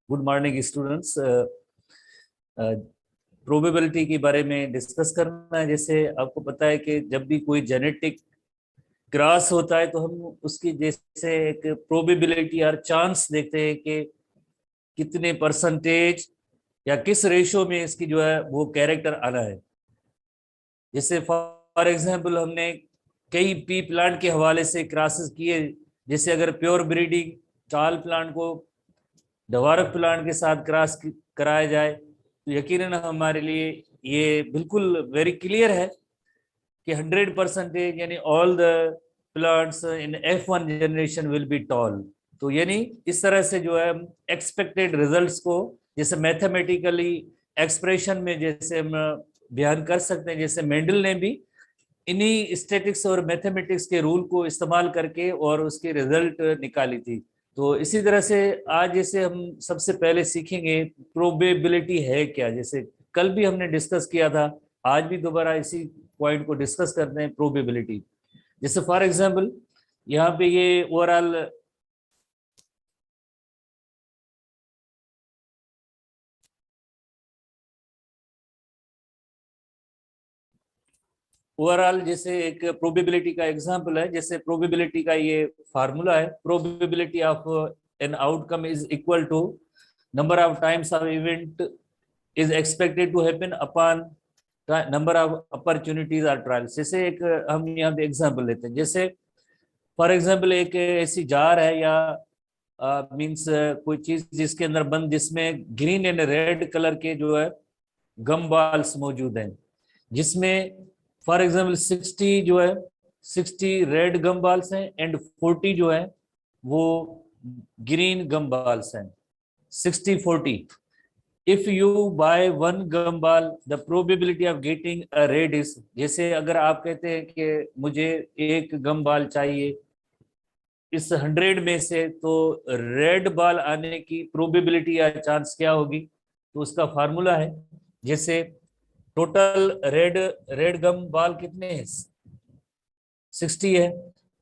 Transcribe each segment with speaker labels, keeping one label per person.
Speaker 1: Good morning students. Probability के बारे में डिस्कस करना है। जैसे आपको पता है कि जब भी कोई जेनेटिक क्रॉस होता है तो हम उसकी जैसे एक प्रोबेबिलिटी और चांस देखते हैं कि कितने परसेंटेज या किस रेशो में इसकी जो है वो कैरेक्टर आना है। जैसे फॉर एग्जांपल हमने कई पी प्लांट के हवाले से क्रॉसेस किए। जैसे अगर प्योर ब्रीडिंग टाल प्लांट को डवार्फ प्लांट के साथ क्रॉस कराया जाए तो यकीनन हमारे लिए ये बिल्कुल वेरी क्लियर है कि 100% यानी all the plants in F1 generation will be toll. तो यानी इस तरह से जो है एक्सपेक्टेड रिजल्ट्स को जैसे मैथमेटिकली एक्सप्रेशन में जैसे हम बयान कर सकते हैं, जैसे मेंडल ने भी इन्हीं स्टैटिक्स और मैथमेटिक्स के रूल को इस्तेमाल करके और उसके रिजल्ट निकाली थी। तो इसी तरह से आज जैसे हम सबसे पहले सीखेंगे प्रोबेबिलिटी है क्या। जैसे कल भी हमने डिस्कस किया था, आज भी दोबारा इसी पॉइंट को डिस्कस करते हैं, प्रोबेबिलिटी। जैसे फॉर एग्जांपल यहाँ पे ये ओवरऑल जैसे एक प्रोबेबिलिटी का एग्जांपल है। जैसे प्रोबेबिलिटी का ये फार्मूला है, probability of an outcome is equal to number of times of event is expected to happen upon number of opportunities or trials। जैसे एक हम यहाँ पे एग्जांपल लेते हैं। जैसे फॉर एग्जांपल एक ऐसी जार है या मींस कोई चीज जिसके अंदर बंद जिसमें ग्रीन एंड रेड कलर के जो है गम बाल्स मौजूद हैं, जिसमें फॉर एग्जांपल 60 जो है 60 रेड गम बाल्स हैं एंड 40 जो है वो ग्रीन गम बाल्स हैं। 60-40। इफ यू बाय वन गम बाल the probability of getting a red is. जैसे अगर आप कहते हैं कि मुझे एक गम बाल चाहिए इस 100 में से, तो रेड बाल आने की प्रोबेबिलिटी या चांस क्या होगी, तो उसका फार्मूला है। जैसे टोटल रेड रेड गम बाल कितने हैं, 60 है,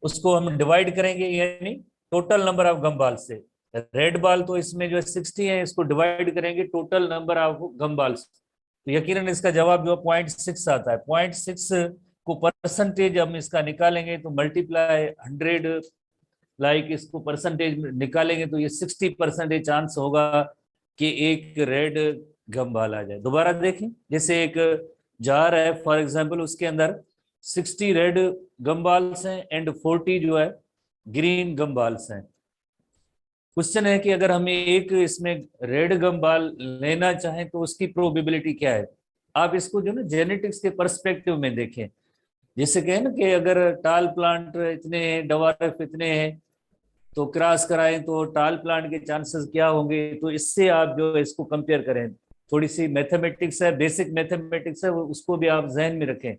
Speaker 1: उसको हम डिवाइड करेंगे यानी टोटल नंबर ऑफ गम बाल से। रेड बाल तो इसमें जो है 60 है, इसको डिवाइड करेंगे टोटल नंबर ऑफ गम बाल्स, तो यकीनन इसका जवाब जो है 0.6 आता है। 0.6 को परसेंटेज हम इसका निकालेंगे तो मल्टीप्लाई 100 लाइक इसको परसेंटेज निकालेंगे तो ये 60% चांस होगा कि एक रेड गम बाल आ जाए। दोबारा देखें, जैसे एक जार है फॉर एग्जांपल, उसके अंदर 60 रेड गम बाल्स हैं एंड 40 जो है ग्रीन गम बाल्स हैं। क्वेश्चन है कि अगर हमें एक इसमें रेड गम बाल लेना चाहें तो उसकी प्रोबेबिलिटी क्या है। आप इसको जो ना जेनेटिक्स के पर्सपेक्टिव में देखें। जैसे कहें ना कि अगर टाल प्लांट इतने हैं, डवार्फ इतने हैं, तो क्रॉस कराएं तो टाल प्लांट के चांसेस क्या होंगे। तो इससे आप जो इसको कंपेयर करें, थोड़ी सी मैथमेटिक्स है, बेसिक मैथमेटिक्स है, उसको भी आप जहन में रखें।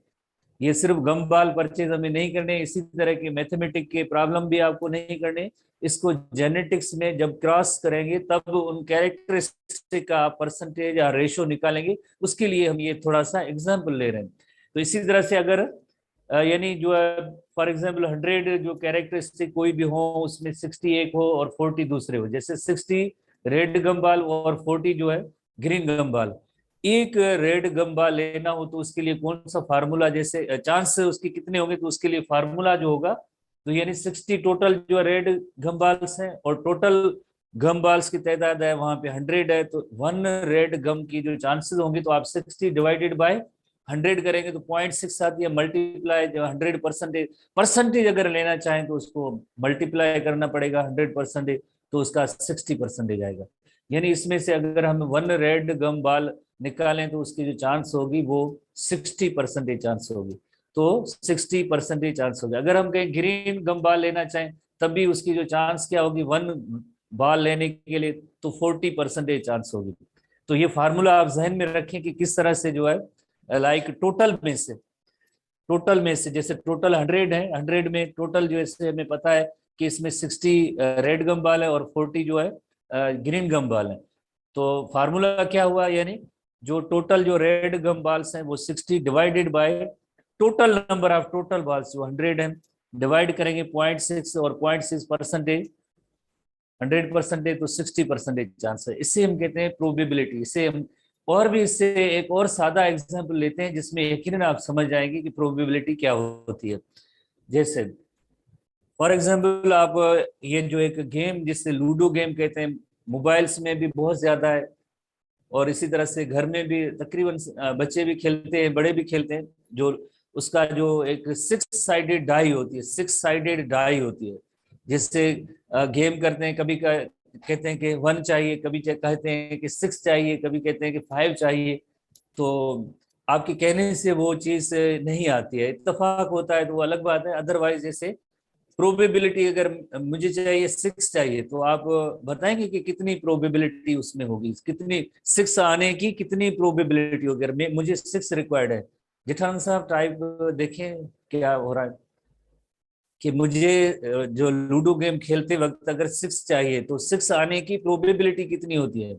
Speaker 1: ये सिर्फ गम बाल परचेज हमें नहीं करने, इसी तरह के मैथमेटिक के प्रॉब्लम भी आपको नहीं करने। इसको जेनेटिक्स में जब क्रॉस करेंगे तब उन कैरेक्टरिस्टिक का परसेंटेज या रेशो निकालेंगे, उसके लिए हम ये थोड़ा सा एग्जाम्पल ले रहे हैं। तो इसी तरह से अगर यानी जो है फॉर एग्जाम्पल 100 जो कैरेक्टरिस्टिक कोई भी हो, उसमें 60 एक हो और 40 दूसरे हो। जैसे 60 रेड गम बाल और 40 जो है ग्रीन गम बाल। एक रेड गम बाल लेना हो तो उसके लिए कौन सा फार्मूला, जैसे चांस उसके कितने होंगे, तो उसके लिए फार्मूला जो होगा, तो यानी 60 टोटल जो रेड गम बाल्स हैं और टोटल गम बाल्स की तादाद है वहां पे 100 है, तो 1 रेड गम की जो चांसेस होंगे, तो आप 60 डिवाइडेड बाय 100 करेंगे तो 0.6 आती है। मल्टीप्लाई जो 100% परसेंटेज अगर लेना चाहें तो उसको मल्टीप्लाई करना पड़ेगा 100%, तो उसका 60% आएगा। यानी इसमें से अगर हम 1 रेड गम बाल निकालें तो उसकी जो चांस होगी वो 60% चांस होगी। तो 60% चांस होगी। अगर हम कहीं ग्रीन गम बाल लेना चाहें तब भी उसकी जो चांस क्या होगी 1 बाल लेने के लिए, तो 40% चांस होगी। तो ये फार्मूला आप जहन में रखें कि किस तरह से जो है लाइक टोटल में से जैसे टोटल 100 है, 100 में टोटल जो है हमें पता है कि इसमें 60 रेड गम बाल है और 40 जो है ग्रीन गम बाल है। तो फार्मूला क्या हुआ, यानी जो टोटल जो रेड गम बाल्स हैं वो 60 divided by total number of total balls जो 100 है, डिवाइड करेंगे 0.6 और 0.6% 100% है तो 60% चांस है। इससे हम कहते हैं प्रोबेबिलिटी। इससे हम और भी इससे एक और सादा एग्जांपल लेते हैं जिसमें यकीनन आप समझ जाएंगे कि प्रोबेबिलिटी क्या होती है। जैसे फॉर एग्जांपल आप ये जो एक गेम जिससे लूडो गेम कहते हैं, मोबाइल्स में भी बहुत ज्यादा है और इसी तरह से घर में भी तकरीबन बच्चे भी खेलते हैं, बड़े भी खेलते हैं। जो उसका जो एक 6 साइडेड डाई होती है, 6 साइडेड डाई होती है, जिससे गेम करते हैं। कभी कहते हैं कि 1 चाहिए, कभी कहते हैं कि 6 चाहिए, कभी कहते हैं कि 5 चाहिए। तो आपके कहने से वो चीज नहीं आती है, इत्तेफाक होता है तो वो अलग बात है। अदरवाइज जैसे प्रोबेबिलिटी अगर मुझे चाहिए 6 चाहिए तो आप बताएंगे कि कितनी प्रोबेबिलिटी उसमें होगी, कितनी 6 आने की कितनी प्रोबेबिलिटी होगी। अगर मुझे 6 रिक्वायर्ड है, जेठान साहब टाइप देखें क्या हो रहा है कि मुझे जो लूडो गेम खेलते वक्त अगर 6 चाहिए तो 6 आने की प्रोबेबिलिटी कितनी होती है?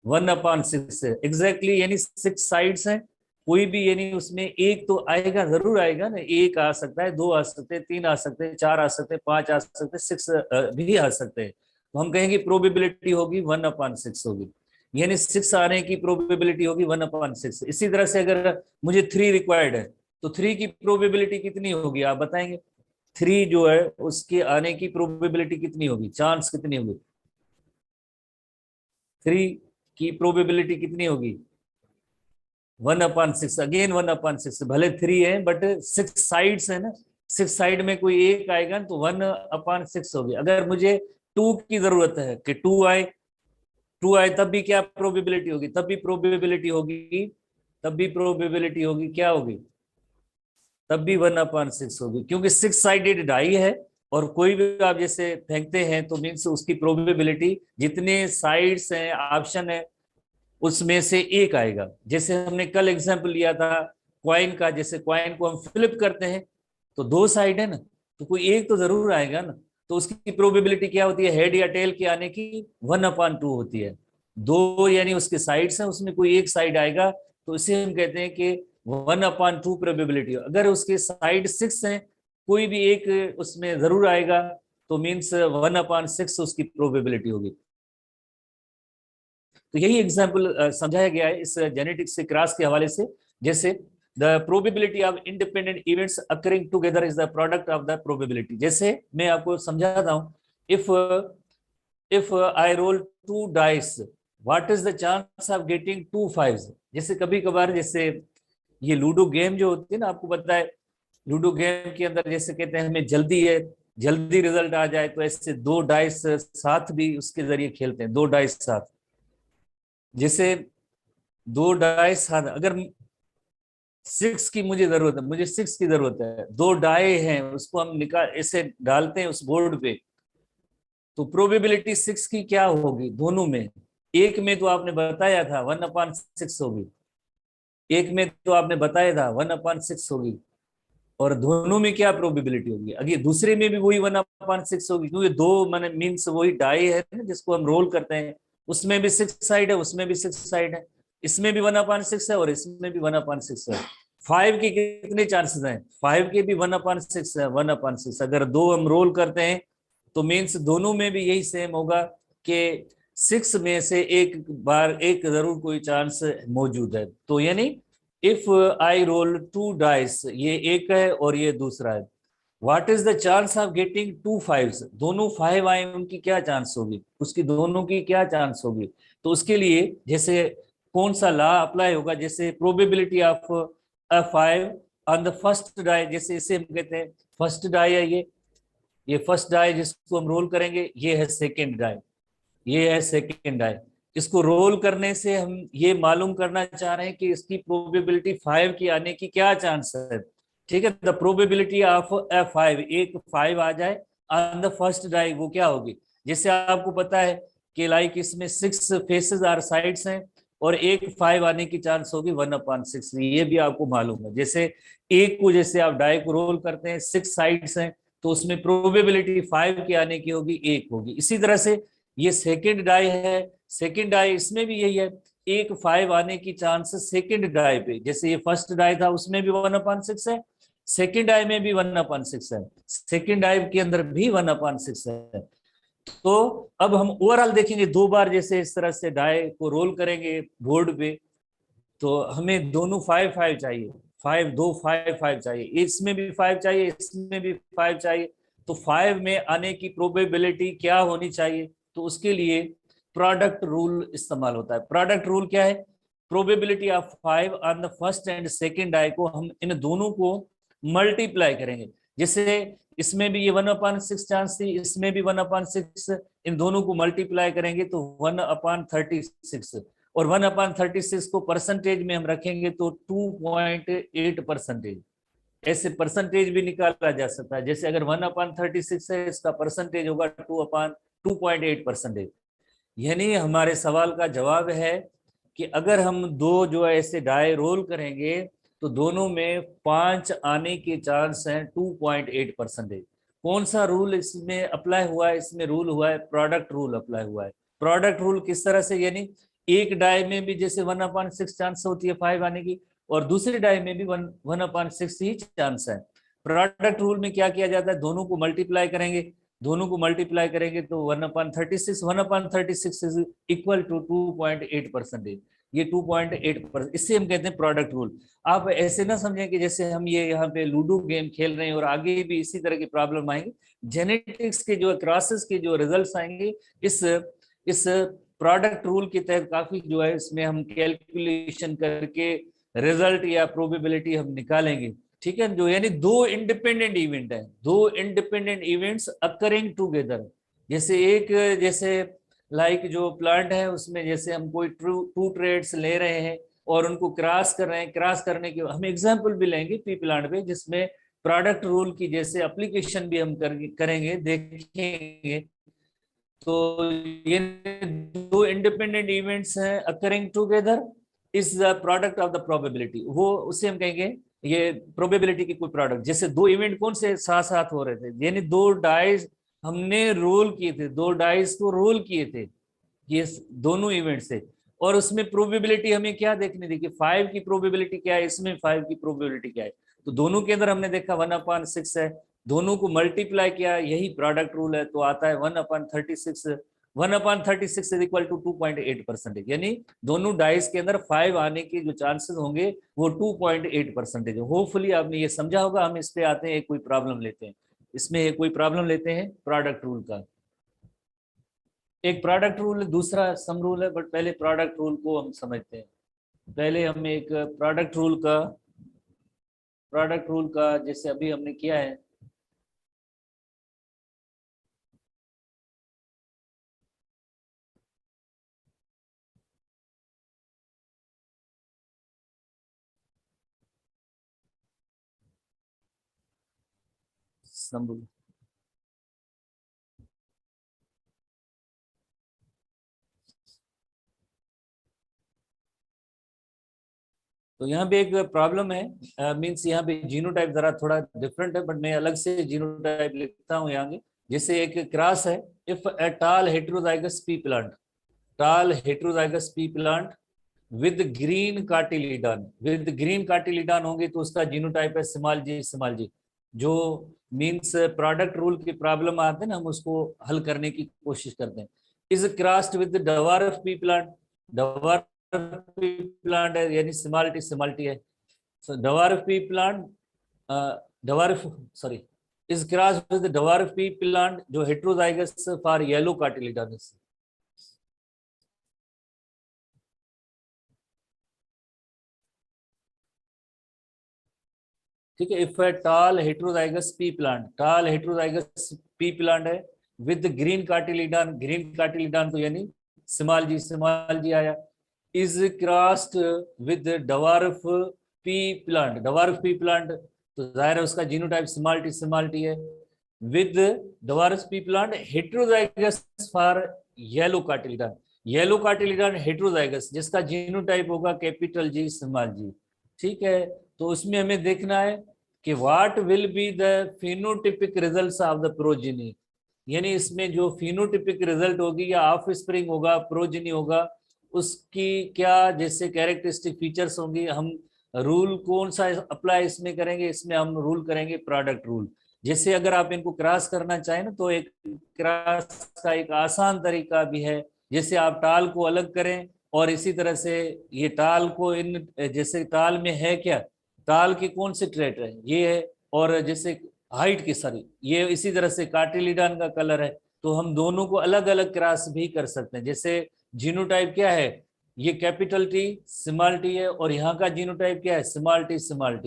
Speaker 1: 1/6 एग्जैक्टली, यानी 6 साइड्स हैं, कोई भी यानी उसमें एक तो आएगा, जरूर आएगा ना। एक आ सकता है, 2 आ सकते हैं, 3 आ सकते हैं, 4 आ सकते हैं, 5 आ सकते हैं, 6 भी आ सकते हैं। तो हम कहेंगे प्रोबेबिलिटी होगी 1/6 होगी, यानी 6 आने की प्रोबेबिलिटी होगी 1/6। इसी तरह से अगर मुझे 3 रिक्वायर्ड है तो 3 की प्रोबेबिलिटी कितनी होगी आप बताएंगे? 3 जो है उसके आने की प्रोबेबिलिटी कितनी होगी, चांस कितनी होगी? 3 की प्रोबेबिलिटी कितनी होगी? 1/6, अगेन 1/6। भले 3 है बट 6 साइड्स है ना, 6 साइड में कोई एक आएगा तो 1/6 होगी। अगर मुझे 2 की जरूरत है कि 2 आए तब भी क्या प्रोबेबिलिटी होगी? तब भी प्रोबेबिलिटी होगी, तब भी प्रोबेबिलिटी होगी, क्या होगी? तब भी 1/6 होगी, क्योंकि 6 साइडेड डाई है और कोई भी आप जैसे फेंकते हैं तो मीन्स उसकी प्रोबेबिलिटी जितने साइड्स हैं, ऑप्शन है, उसमें से एक आएगा। जैसे हमने कल एग्जांपल लिया था क्वाइन का, जैसे क्वाइन को हम फ्लिप करते हैं तो 2 साइड है ना, तो कोई एक तो जरूर आएगा ना। तो उसकी प्रोबेबिलिटी क्या होती है? हेड या टेल के आने की 1/2 होती है। 2 यानी उसके साइड्स हैं, उसमें कोई एक साइड आएगा तो इसे हम कहते हैं कि 1/2 प्रोबेबिलिटी। अगर उसके साइड 6 हैं, कोई भी एक उसमें जरूर आएगा तो मीन्स 1/6 उसकी प्रोबेबिलिटी होगी। तो यही एग्जाम्पल समझाया गया है इस जेनेटिक्स से क्रॉस के हवाले से। जैसे the probability of independent events occurring together is the product of the probability. जैसे मैं आपको समझाता हूँ, if if I roll 2 dice, what is the chance of getting 2 5s। जैसे कभी कभार जैसे ये लूडो गेम जो होती है ना, आपको पता है लूडो गेम के अंदर जैसे कहते हैं हमें जल्दी है, जल्दी रिजल्ट आ जाए, तो ऐसे 2 डाइस साथ भी उसके जरिए खेलते हैं, 2 डाइस साथ। जैसे 2 डाइस साथ, अगर 6 की मुझे जरूरत है, मुझे 6 की जरूरत है, 2 डाई हैं, उसको हम निकाल ऐसे डालते हैं उस बोर्ड पे, तो प्रोबेबिलिटी 6 की क्या होगी दोनों में? एक में तो आपने बताया था 1/6 होगी, एक में तो आपने बताया था 1/6 होगी, और दोनों में क्या प्रोबेबिलिटी होगी? अगर दूसरे में भी वही 1/6 होगी, क्योंकि दो मैंने मीन्स वही डाई है ना जिसको हम रोल करते हैं, उसमें भी 6 साइड है, उसमें भी 6 साइड है, इसमें भी 1/6 है और इसमें भी 1/6 है। 5 के कितने चांसेस हैं? 5 के भी 1/6 है, 1/6। अगर दो हम रोल करते हैं तो मीन्स दोनों में भी यही सेम होगा कि 6 में से एक बार एक जरूर कोई चांस मौजूद है। तो यानी इफ आई रोल 2 डाइस, ये एक है और ये दूसरा है, what is the chance of getting 2 5s, दोनों 5 आए उनकी क्या चांस होगी, उसकी दोनों की क्या चांस होगी? तो उसके लिए जैसे कौन सा लॉ अप्लाई होगा? जैसे probability of a 5 on the first die, जैसे इसे हम कहते हैं फर्स्ट डाई है, ये फर्स्ट डाई जिसको हम रोल करेंगे, ये है सेकेंड डाई, ये है सेकेंड डाई। इसको रोल करने से हम ये मालूम करना चाह रहे हैं कि इसकी प्रोबेबिलिटी 5 की आने की क्या चांस है। ठीक है, द प्रोबेबिलिटी ऑफ F5, एक 5 आ जाए ऑन द फर्स्ट डाई, वो क्या होगी? जैसे आपको पता है कि लाइक इसमें 6 फेसेस आर साइड्स हैं और एक 5 आने की चांस होगी 1/6, ये भी आपको मालूम है। जैसे एक को जैसे आप डाई को रोल करते हैं, 6 साइड्स हैं, तो उसमें प्रोबेबिलिटी 5 की आने की होगी, एक होगी। इसी तरह से ये सेकेंड डाई है, सेकेंड डाई इसमें भी यही है, एक 5 आने की चांस सेकेंड डाई पे। जैसे ये फर्स्ट डाई था उसमें भी 1/6 है, सेकेंड डाई में भी 1/6 है, सेकेंड डाई के अंदर भी 1/6 है। तो अब हम ओवरऑल देखेंगे, 2 बार जैसे इस तरह से डाई को रोल करेंगे बोर्ड पे, तो हमें दोनों 5 5 चाहिए, 5 2 5 5 चाहिए, इसमें भी 5 चाहिए, इसमें भी 5 चाहिए। तो 5 में आने की प्रोबेबिलिटी क्या होनी चाहिए? तो उसके लिए प्रोडक्ट रूल इस्तेमाल होता है। प्रोडक्ट रूल क्या है? Probability of 5 on the first and second die को हम इन दोनों को मल्टीप्लाई करेंगे। जैसे इसमें भी ये 1/6 चांस थी, इसमें भी 1/6, इन दोनों को मल्टीप्लाई करेंगे तो 1/36, और 1/36 को परसेंटेज में हम रखेंगे तो 2.8%। ऐसे परसेंटेज भी निकाला जा सकता है। जैसे अगर 1/36 है, इसका परसेंटेज होगा 2/8%। यानी हमारे सवाल का जवाब है कि अगर हम दो जो है ऐसे डाई रोल करेंगे तो दोनों में 5 आने के चांस हैं 2.8%। कौन सा रूल इसमें अप्लाई हुआ है? इसमें रूल हुआ है प्रोडक्ट रूल अप्लाई हुआ है। प्रोडक्ट रूल किस तरह से? यानी एक डाई में भी जैसे 1/6 चांस होती है 5 आने की, और दूसरी डाई में भी 1/6 ही चांस है। प्रोडक्ट रूल में क्या किया जाता है? दोनों को मल्टीप्लाई करेंगे, दोनों को मल्टीप्लाई करेंगे तो 1/36 इज इक्वल टू 2.8%। ये 2.8%, इससे हम कहते हैं प्रोडक्ट रूल। आप ऐसे ना समझें कि जैसे हम ये यहाँ पे लूडो गेम खेल रहे हैं और आगे भी इसी तरह की प्रॉब्लम आएंगी। जेनेटिक्स के जो क्रॉसेस के जो रिजल्ट्स आएंगे इस प्रोडक्ट रूल के तहत काफी जो है इसमें हम कैलकुलेशन करके रिजल्ट या प्रोबेबिलिटी हम निकालेंगे। ठीक है, जो यानी दो इंडिपेंडेंट इवेंट है, दो इंडिपेंडेंट इवेंट्स अकरिंग टुगेदर। जैसे एक जैसे लाइक जो प्लांट है उसमें जैसे हम कोई टू ट्रेड्स ले रहे हैं और उनको क्रॉस कर रहे हैं, क्रॉस करने के हम एग्जांपल भी लेंगे पी प्लांट पे, जिसमें प्रोडक्ट रूल की जैसे एप्लीकेशन भी हम करेंगे, देखेंगे। तो ये दो इंडिपेंडेंट इवेंट्स हैं occurring together is the product of the probability, वो उसे हम कहेंगे ये प्रोबेबिलिटी की कोई प्रोडक्ट। जैसे दो इवेंट कौन से साथ साथ हो रहे थे, यानी दो डाइस हमने रोल किए थे, दो डाइस को रोल किए थे ये दोनों इवेंट से, और उसमें प्रोबेबिलिटी हमें क्या देखनी थी कि 5 की प्रोबेबिलिटी क्या है, इसमें 5 की प्रोबेबिलिटी क्या है। तो दोनों के अंदर हमने देखा 1/6 है, दोनों को मल्टीप्लाई किया, यही प्रोडक्ट रूल है, तो आता है 1/36। 1/36 इज इक्वल टू 2.8%। यानी दोनों डाइस के अंदर 5 आने के जो चांसेस होंगे वो 2.8%। होपफुली आपने ये समझा होगा। हम इस पे आते हैं, कोई प्रॉब्लम लेते हैं, इसमें कोई प्रॉब्लम लेते हैं प्रोडक्ट रूल का। एक प्रोडक्ट रूल, दूसरा सम रूल है, बट पहले प्रोडक्ट रूल को हम समझते हैं। पहले हम एक प्रोडक्ट रूल का जैसे अभी हमने किया है, सम रूल। तो यहाँ पे एक प्रॉब्लम है, मींस यहाँ पे जीनोटाइप जरा थोड़ा डिफरेंट है, बट मैं अलग से जीनोटाइप लिखता हूँ यहाँ पे। जैसे एक क्रॉस है, if a tall heterozygous pea plant, tall heterozygous pea plant with green cotyledon, with green cotyledon होंगे तो उसका जीनोटाइप है स्मॉल जी। जो मींस प्रोडक्ट रूल की प्रॉब्लम आते हैं ना, हम उसको हल करने की कोशिश करते हैं। Is crossed with dwarf P plant, dwarf P plant है यानी स्मॉलिटी है। so dwarf pea plant dwarf sorry is crossed with the dwarf pea plant जो heterozygous for yellow cotyledonous। ठीक है, if tall heterozygous pea plant, tall heterozygous pea plant है with green cotyledon, green cotyledon तो यानी small जी आया, is crossed with dwarf pea plant, dwarf pea plant तो जाहिर है उसका जीनोटाइप स्मॉल टी है, with dwarf pea plant heterozygous for yellow cotyledon, yellow cotyledon heterozygous जिसका जीनोटाइप होगा कैपिटल जी स्मॉल जी। ठीक है, तो उसमें हमें देखना है कि what will be the phenotypic results of the progeny, यानी इसमें जो फिनोटिपिक रिजल्ट होगी या ऑफ स्प्रिंग होगा, प्रोजेनी होगा, उसकी क्या जैसे कैरेक्टरिस्टिक फीचर्स होंगी। हम रूल कौन सा अप्लाई इसमें करेंगे? इसमें हम रूल करेंगे प्रोडक्ट रूल। जैसे अगर आप इनको क्रॉस करना चाहें ना, तो एक क्रॉस का एक आसान तरीका भी है, जैसे आप टाल को अलग करें और इसी तरह से ये टाल को इन, जैसे टाल में है क्या, टाल के कौन से ट्रेट है, ये है, और जैसे हाइट की सारी ये इसी तरह से कार्टिलिडान का कलर है, तो हम दोनों को अलग अलग क्रॉस भी कर सकते हैं। जैसे जीनोटाइप क्या है, ये कैपिटल टी स्मॉल टी है, और यहाँ का जीनोटाइप क्या है, स्मॉल टी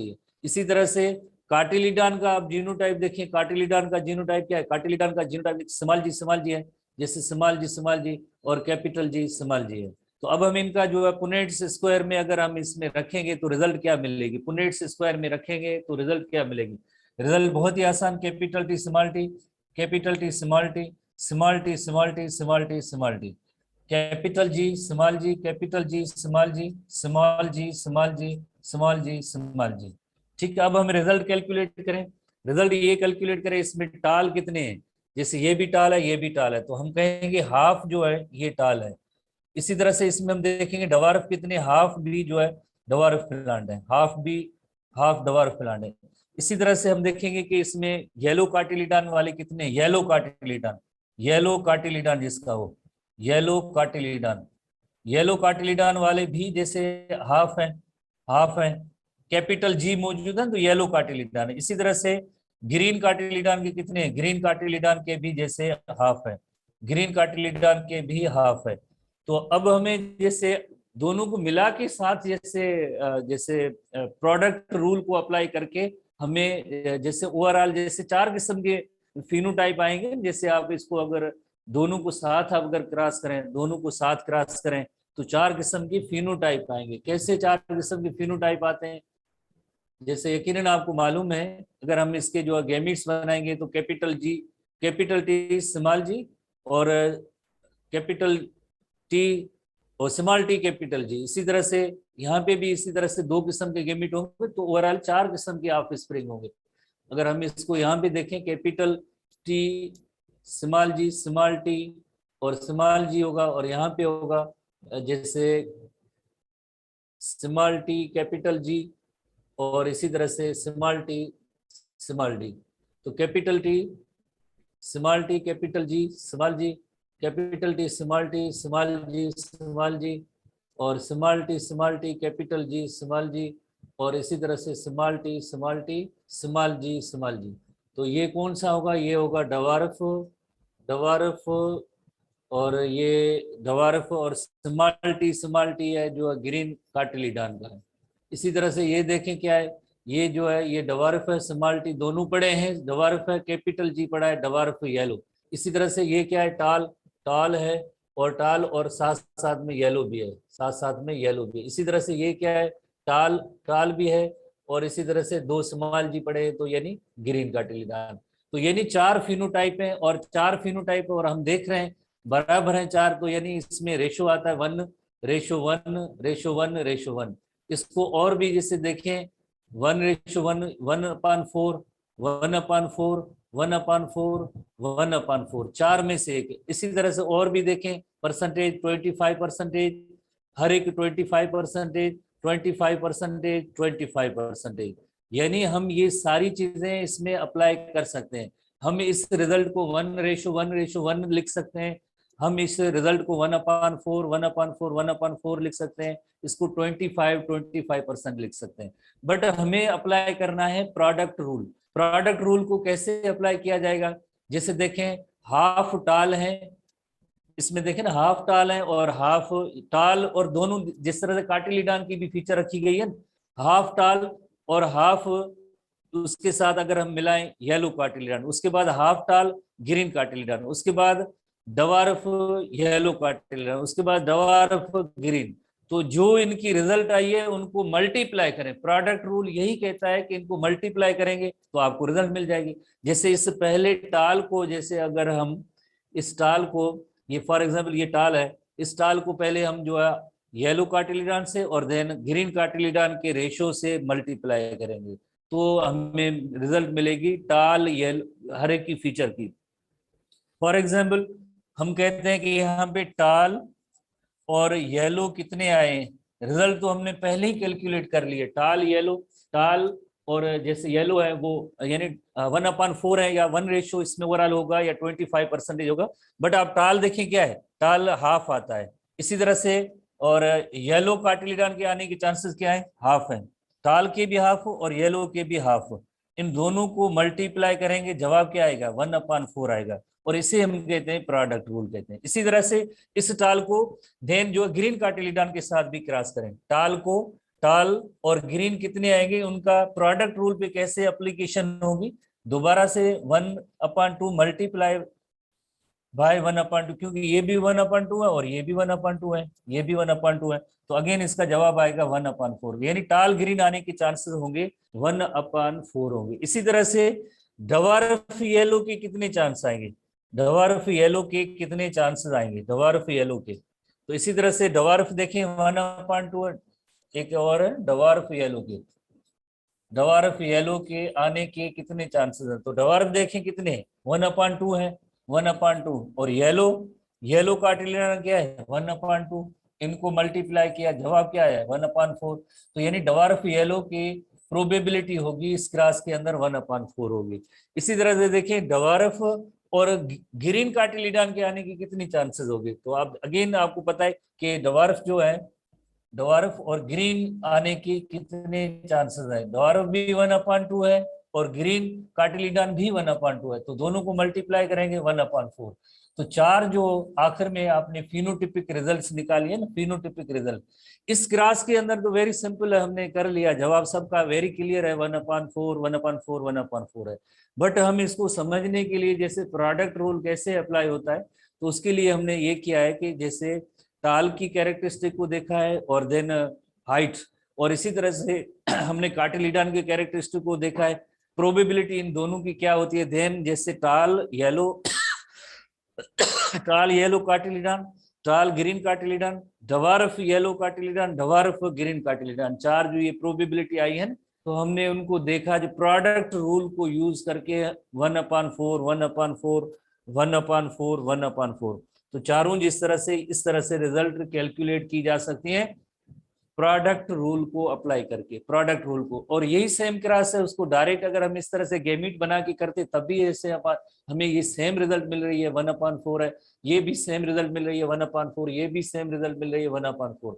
Speaker 1: है। इसी तरह से कार्टिलिडान का आप जीनोटाइप देखिए, कार्टिलिडान का जीनोटाइप क्या है, कार्टिलिडान का जीनोटाइप स्मॉल जी है, जैसे स्मॉल जी और कैपिटल जी स्मॉल जी है। तो अब हम इनका जो है पुनेट्स स्क्वायर में अगर हम इसमें रखेंगे तो रिजल्ट क्या मिलेगी, पुनेट्स स्क्वायर में रखेंगे तो रिजल्ट क्या मिलेगी, रिजल्ट बहुत ही आसान, capital T small T, capital T small T, small T small T small T small T, capital G small G, capital G small G, small G small G, small G small G. ठीक है, अब हम result calculate करें, result ये calculate करें, इसमें टाल कितने हैं, जैसे ये भी टाल है ये भी टाल है, तो हम कहेंगे हाफ जो है ये टाल है। इसी तरह से इसमें हम देखेंगे डवार्फ कितने, हाफ भी जो है डवार्फ प्लांट है, हाफ भी हाफ डवार्फ प्लांट है। इसी तरह से हम देखेंगे कि इसमें येलो कार्टिलिडान वाले कितने, येलो कार्टिलिडान, येलो कार्टिलिडान जिसका हो, येलो कार्टिलिडान, येलो कार्टिलिडान वाले भी जैसे हाफ है, हाफ है, कैपिटल जी मौजूद है तो येलो कार्टिलिडान है। इसी तरह से ग्रीन कार्टिलिडान के कितने हैं, ग्रीन कार्टिलिडान के भी जैसे हाफ है, ग्रीन कार्टिलिडान के भी हाफ है। तो अब हमें जैसे दोनों को मिला के साथ जैसे जैसे प्रोडक्ट रूल को अप्लाई करके हमें जैसे ओवरऑल जैसे 4 किस्म के फिनोटाइप आएंगे। जैसे आप इसको अगर दोनों को साथ अगर क्रॉस करें, दोनों को साथ क्रॉस करें तो 4 किस्म की फिनोटाइप आएंगे। कैसे 4 किस्म के फिनोटाइप आते हैं, जैसे यकीनन आपको मालूम है, अगर हम इसके जो गैमिट्स बनाएंगे तो capital G, capital T small G, और कैपिटल टी और स्मॉल टी कैपिटल जी। इसी तरह से यहाँ पे भी इसी तरह से 2 किस्म के गैमिट होंगे, तो ओवरऑल 4 किस्म के ऑफ स्प्रिंग होंगे। अगर हम इसको यहाँ पे देखें, कैपिटल टी स्मॉल टी और स्मॉल जी होगा, और यहाँ पे होगा जैसे स्मॉल टी कैपिटल जी, और इसी तरह से स्मॉल टी स्मॉल डी। तो capital T small T capital G small G, capital T small G small G, और small T capital G small G, और इसी तरह से small T small G small G. तो ये कौन सा होगा, ये होगा डवार्फ, डवार्फ, और ये डवार्फ, और स्मॉल टी है जो ग्रीन कार्टिलिडान का है। इसी तरह से ये देखें क्या है, ये जो है ये डवार्फ है, स्मॉल टी दोनों पड़े हैं, डवार्फ है, कैपिटल जी पड़ा है, डवार्फ येलो। इसी तरह से ये क्या है, टाल, टाल है, और टाल और साथ साथ में येलो भी है, साथ साथ में येलो भी है। इसी तरह से ये क्या है, टाल, टाल भी है, और इसी तरह से 2 स्मॉल जी पड़े तो यानी ग्रीन कार्टिलिडान। तो यानी 4 फिनोटाइप हैं, और 4 फिनोटाइप और हम देख रहे हैं बराबर हैं 4, तो यानी इसमें रेशो आता है 1:1:1:1। इसको और भी जैसे देखें 1:1, 1/4, 1/4, 1/4, 1/4, 4 में से एक। इसी तरह से और भी देखें परसेंटेज 25%, हर एक 25%, 25%, 25%, यानी हम ये सारी चीजें इसमें अप्लाई कर सकते हैं। हम इस रिजल्ट को 1:1:1 लिख सकते हैं, हम इस रिजल्ट को 1/4, 1/4, 1/4 लिख सकते हैं, इसको 25% लिख सकते हैं। बट हमें अप्लाई करना है प्रोडक्ट रूल। प्रोडक्ट रूल को कैसे अप्लाई किया जाएगा, जैसे देखें हाफ टाल है, इसमें देखें ना हाफ टाल है और हाफ टाल, और दोनों जिस तरह से कार्टिलिडान की भी फीचर रखी गई है, हाफ टाल और हाफ, उसके साथ अगर हम मिलाएं येलो कार्टिलिडान, उसके बाद हाफ टाल ग्रीन कार्टिलिडान, उसके बाद डवार्फ येलो कार्टिलिडान, उसके बाद डवार्फ ग्रीन। तो जो इनकी रिजल्ट आई है उनको मल्टीप्लाई करें, प्रोडक्ट रूल यही कहता है कि इनको मल्टीप्लाई करेंगे तो आपको रिजल्ट मिल जाएगी। जैसे इस पहले टाल को, जैसे अगर हम इस टाल को, ये फॉर एग्जांपल ये टाल है, इस टाल को पहले हम जो है येलो कार्टिलिडान से और देन ग्रीन कार्टिलिडान के रेशो से मल्टीप्लाई करेंगे, तो हमें रिजल्ट मिलेगी टाल येलो हर एक की फीचर की। फॉर एग्जांपल हम कहते हैं कि यहाँ पे टाल और येलो कितने आए, रिजल्ट तो हमने पहले ही कैलकुलेट कर लिए, टाल येलो, टाल और जैसे येलो है वो यानी 1/4 है, या 1 रेशियो इसमें ओवरऑल होगा, या 25% होगा। बट आप टाल देखें क्या है, टाल हाफ आता है। इसी तरह से और येलो कार्टिलिडन के आने के चांसेस क्या है, हाफ है। टाल के भी हाफ और येलो के भी हाफ, इन दोनों को मल्टीप्लाई करेंगे, जवाब क्या आएगा, 1/4 आएगा। और इसे हम कहते हैं प्रोडक्ट रूल कहते हैं। इसी तरह से इस टाल को देन जो ग्रीन कार्टिलिडन के साथ भी क्रॉस करें, टाल को, टाल और ग्रीन कितने आएंगे, उनका प्रोडक्ट रूल पे कैसे एप्लीकेशन होगी, दोबारा से 1/2 मल्टीप्लाई बाय 1/2, क्योंकि ये भी 1/2 है और ये भी 1/2 है, ये भी 1/2 है, तो अगेन इसका जवाब आएगा 1/4, यानी टाल ग्रीन आने के चांसेस होंगे 1/4 होंगे। इसी तरह से डवार्फ येलो के कितने चांस आएंगे, डवार्फ येलो के कितने चांसेस आएंगे, डवार्फ येलो के, तो इसी तरह से डवार्फ देखें 1/2, एक और है डवार्फ येलो के, डवार्फ येलो के आने के कितने चांसेस हैं, तो डवार्फ देखें कितने, 1/2 है, 1/2, और येलो, येलो कार्टिलिडन क्या है 1/2, इनको मल्टीप्लाई किया, जवाब क्या है 1/4, तो यानी डवार्फ येलो की प्रोबेबिलिटी होगी इस क्रॉस के अंदर 1/4 होगी। इसी तरह से देखें डवार्फ और ग्रीन कार्टिलिडन के आने की कितनी चांसेस होगी, तो आप अगेन आपको पता है कि डवार्फ जो है, डवार्फ और ग्रीन आने की कितने चांसेस है, डवार्फ भी 1/2 है और ग्रीन कार्टिलिडन भी 1/2 है, तो दोनों को मल्टीप्लाई करेंगे 1/4, तो चार जो आखिर में आपने फिनोटिपिक रिजल्ट्स निकाली है ना, फिनोटिपिक रिजल्ट इस क्रॉस के अंदर तो वेरी सिंपल है, हमने कर लिया, जवाब सबका वेरी क्लियर है, 1/4 1/4 1/4 है। बट हम इसको समझने के लिए जैसे प्रोडक्ट रूल कैसे अप्लाई होता है, तो उसके लिए हमने ये किया है कि जैसे टाल की कैरेक्टरिस्टिक को देखा है और देन हाइट, और इसी तरह से हमने कार्टिलिडन के कैरेक्टरिस्टिक को देखा है, प्रोबेबिलिटी इन दोनों की क्या होती है, देन जैसे टाल येलो टाल yellow cotyledon, tall green cotyledon, dwarf yellow cotyledon, dwarf green cotyledon, चार जो ये प्रोबेबिलिटी आई है, तो हमने उनको देखा जो प्रोडक्ट रूल को यूज करके 1/4 1/4 1/4 1/4, तो चारों जिस तरह से इस तरह से रिजल्ट कैलकुलेट की जा सकती हैं प्रोडक्ट रूल को अप्लाई करके, प्रोडक्ट रूल को। और यही सेम क्रॉस है, उसको डायरेक्ट अगर हम इस तरह से गेमिट बना के करते तब भी ऐसे हमें ये सेम रिजल्ट मिल रही है 1/4 है, ये भी सेम रिजल्ट मिल रही है 1/4, ये भी सेम रिजल्ट मिल रही है 1/4,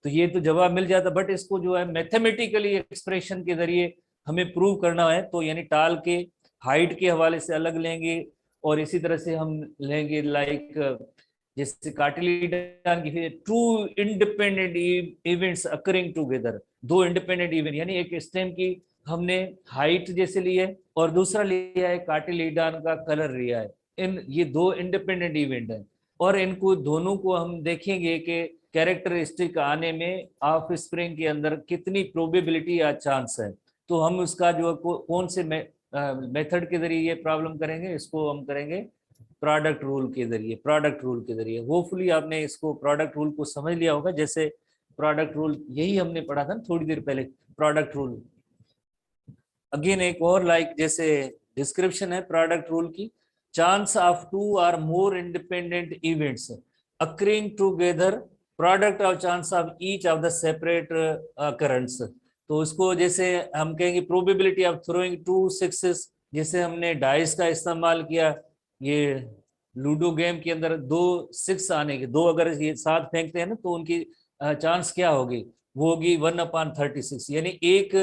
Speaker 1: तो ये तो जवाब मिल जाता। बट इसको जो है मैथमेटिकली एक्सप्रेशन के जरिए हमें प्रूव करना है, तो यानी टाल के हाइट के हवाले से अलग लेंगे, और इसी तरह से हम लेंगे लाइक जैसे कार्टिलिडन की two independent events occurring together, दो इंडिपेंडेंट इवेंट, यानी एक स्टेम की हमने हाइट जैसे ली है और दूसरा लिया है कार्टिलिडन का कलर लिया है, इन ये दो इंडिपेंडेंट इवेंट है, और इनको दोनों को हम देखेंगे कि कैरेक्टरिस्टिक आने में ऑफ स्प्रिंग के अंदर कितनी प्रोबेबिलिटी या चांस है, तो हम उसका जो कौन से मेथड के जरिए ये प्रॉब्लम करेंगे, इसको हम करेंगे प्रोडक्ट रूल के जरिए, प्रोडक्ट रूल के जरिए। होपफुली आपने इसको प्रोडक्ट रूल को समझ लिया होगा, जैसे प्रोडक्ट रूल यही हमने पढ़ा था थोड़ी देर पहले, प्रोडक्ट रूल। अगेन एक और लाइक जैसे डिस्क्रिप्शन है प्रोडक्ट रूल की, चांस ऑफ 2 और more independent events occurring together, product of chance of each of the separate occurrence, तो उसको जैसे हम कहेंगे प्रोबेबिलिटी ऑफ थ्रोइंग 2 6, जैसे हमने डाइस का इस्तेमाल किया, ये लूडो गेम के अंदर 2 6 आने के, दो अगर ये साथ फेंकते हैं ना तो उनकी चांस क्या होगी, वो होगी 1/36, यानी एक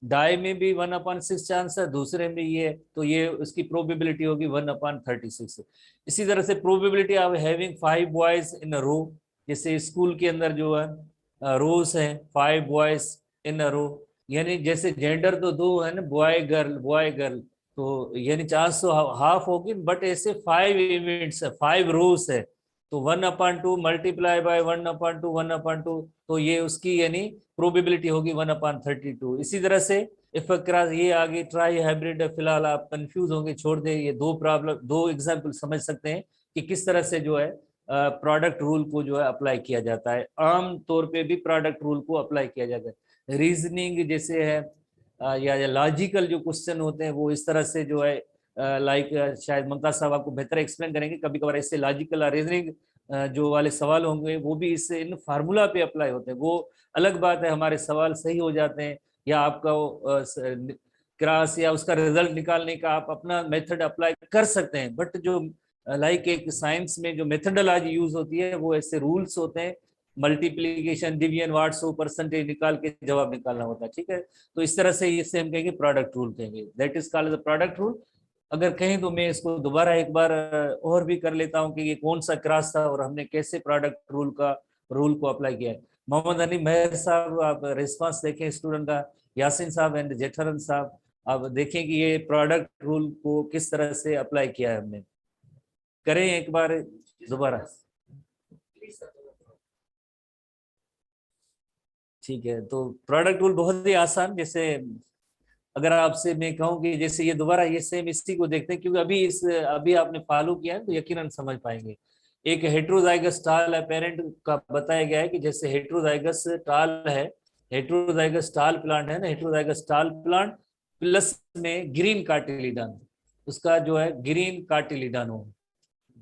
Speaker 1: डाई में भी 1/6 चांस है, दूसरे में ये, तो ये उसकी प्रोबेबिलिटी होगी 1/36। इसी तरह से probability of having 5 boys in a row, जैसे स्कूल के अंदर जो है रोज है 5 बॉयज इन अ रो, यानी जैसे जेंडर तो दो है ना, बॉय गर्ल, तो यानी चांस तो हाफ होगी, बट ऐसे 5 इवेंट्स है, 5 रोज है, तो 1/2 मल्टीप्लाई बाय 1/2 1/2, तो ये उसकी यानी प्रोबेबिलिटी होगी 1/32। इसी तरह से इफ क्रॉस ये आगे ट्राई हाइब्रिड, फिलहाल आप कंफ्यूज होंगे, छोड़ दे, ये दो प्रॉब्लम, दो एग्जांपल समझ सकते हैं कि किस तरह से जो है प्रोडक्ट रूल को जो है अप्लाई किया जाता है, आम तौर पे भी प्रोडक्ट रूल को अप्लाई किया जाता है। रीजनिंग जैसे है या लॉजिकल जो क्वेश्चन होते हैं वो इस तरह से जो है लाइक शायद मुमताज साहब आपको बेहतर एक्सप्लेन करेंगे, कभी कभार इससे लॉजिकल रीजनिंग जो वाले सवाल होंगे वो भी इससे इन फार्मूला पे अप्लाई होते हैं, वो अलग बात है, हमारे सवाल सही हो जाते हैं या आपका क्रॉस या उसका रिजल्ट निकालने का आप अपना मेथड अप्लाई कर सकते हैं, बट जो लाइक एक साइंस में जो मेथडोलॉजी यूज होती है वो ऐसे रूल्स होते हैं, मल्टीप्लीकेशन, डिवीजन, वाट्स, परसेंटेज निकाल के जवाब निकालना होता है, ठीक है। तो इस तरह से इसे हम कहेंगे प्रोडक्ट रूल कहेंगे, that is called the product rule. अगर कहें तो मैं इसको दोबारा एक बार और भी कर लेता हूं कि ये कौन सा क्रॉस था और हमने कैसे प्रोडक्ट रूल को अप्लाई किया है। मोहम्मद अली मेहर साहब, आप रिस्पांस देखें स्टूडेंट का, यासिन साहब एंड जेठरन साहब, आप देखें कि ये प्रोडक्ट रूल को किस तरह से अप्लाई किया है हमने। करें एक बार दोबारा, ठीक है। तो प्रोडक्ट रूल बहुत ही आसान, जैसे अगर आपसे मैं कहूँ कि जैसे ये दोबारा ये सेम इसी को देखते हैं, क्योंकि अभी आपने फॉलो किया है तो यकीनन समझ पाएंगे। एक हेट्रोजाइगस टाल है पेरेंट का बताया गया है कि जैसे हेट्रोजाइगस टाल है, हेट्रोजाइगस टाल प्लांट है ना, हेट्रोजाइगस टाल प्लांट प्लस में ग्रीन कार्टिलिडन, उसका जो है ग्रीन कार्टिलिडन हो,